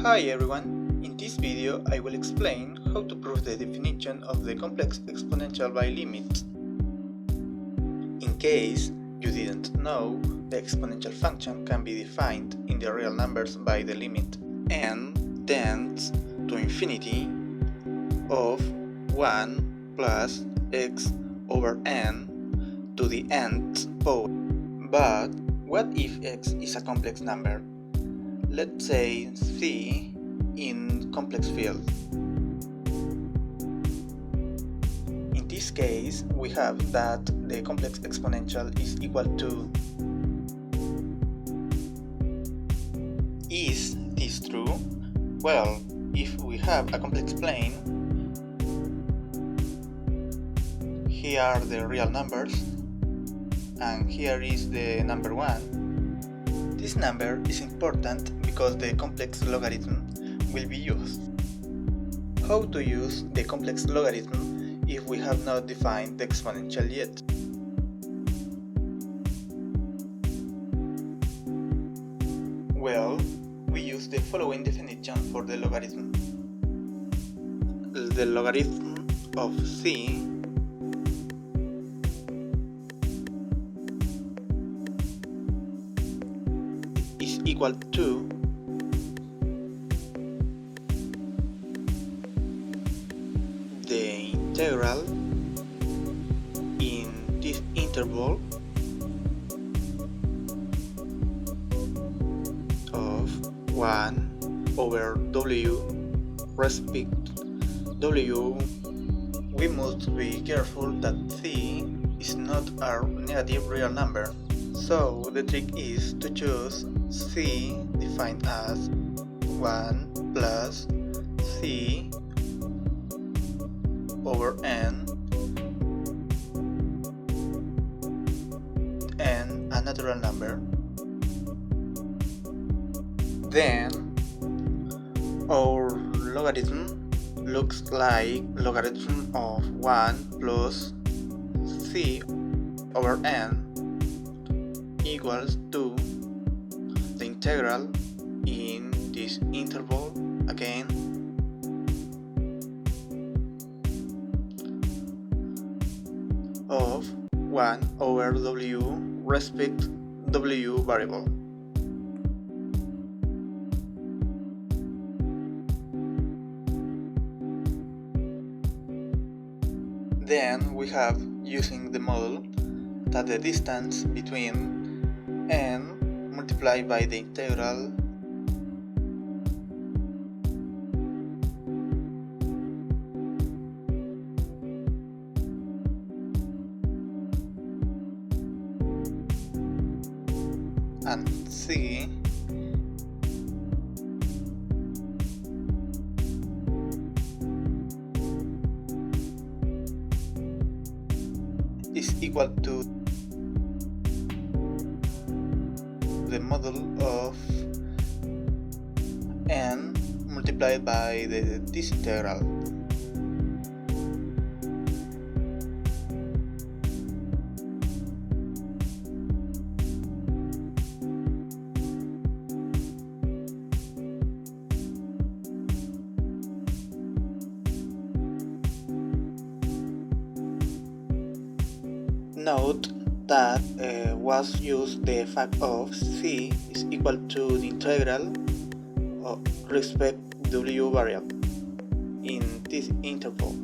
Hi everyone, in this video I will explain how to prove the definition of the complex exponential by limit. In case you didn't know, the exponential function can be defined in the real numbers by the limit n tends to infinity of 1 plus x over n to the nth power. But what if x is a complex number? Let's say C in complex field. In this case, we have that the complex exponential is equal to. Is this true? Well, if we have a complex plane, here are the real numbers, and here is the number 1. This number is important because the complex logarithm will be used. How to use the complex logarithm if we have not defined the exponential yet? Well, we use the following definition for the logarithm. The logarithm of C is equal to the integral in this interval of 1 over w respect w. We must be careful that C is not a negative real number, so the trick is to choose C defined as 1 plus C over n and a natural number. Then our logarithm looks like logarithm of 1 plus C over n equals to the integral in this interval again of 1 over w respect w variable. Then we have, using the model, that the distance between n multiplied by the integral and C is equal to the model of n multiplied by this integral. Note that was used the fact of C is equal to the integral of respect w variable in this interval.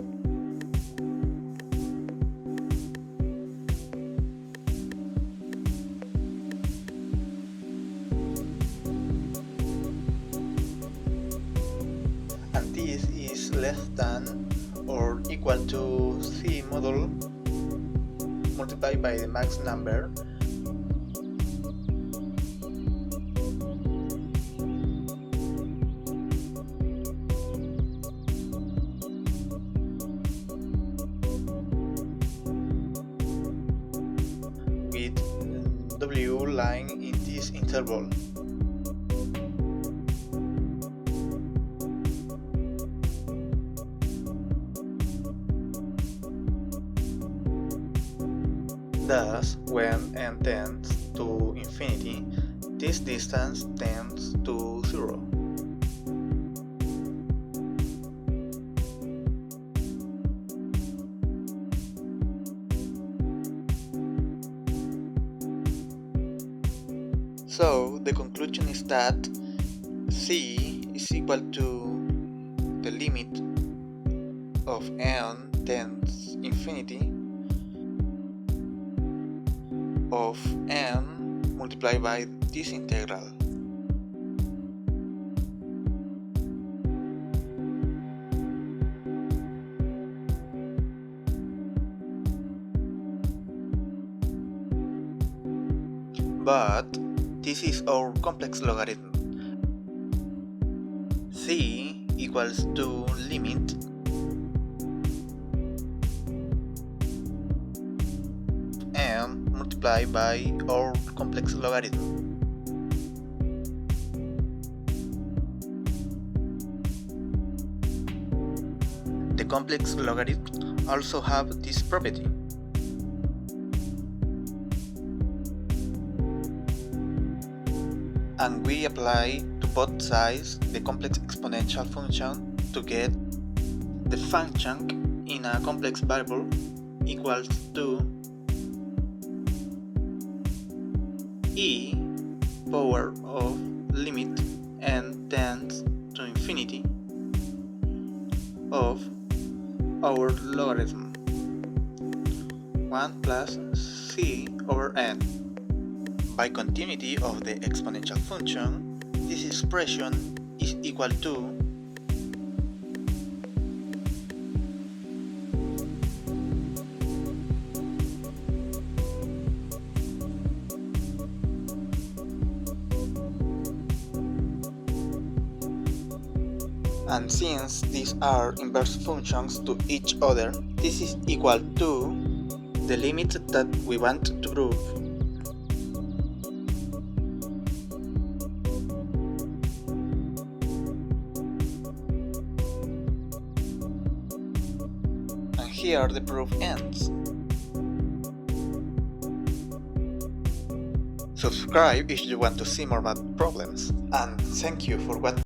And this is less than or equal to C model multiplied by the max number with w lying in this interval. Thus, when n tends to infinity, this distance tends to 0. So the conclusion is that c is equal to the limit of n tends infinity of n multiplied by this integral. But this is our complex logarithm. C equals to limit n multiplied by our complex logarithm. The complex logarithms also have this property. And we apply to both sides the complex exponential function to get the function in a complex variable equals to e power of limit n tends to infinity of our logarithm 1 plus c over n. By continuity of the exponential function, this expression is equal to and since these are inverse functions to each other, this is equal to the limit that we want to prove. And here the proof ends. Subscribe if you want to see more math problems, and thank you for watching.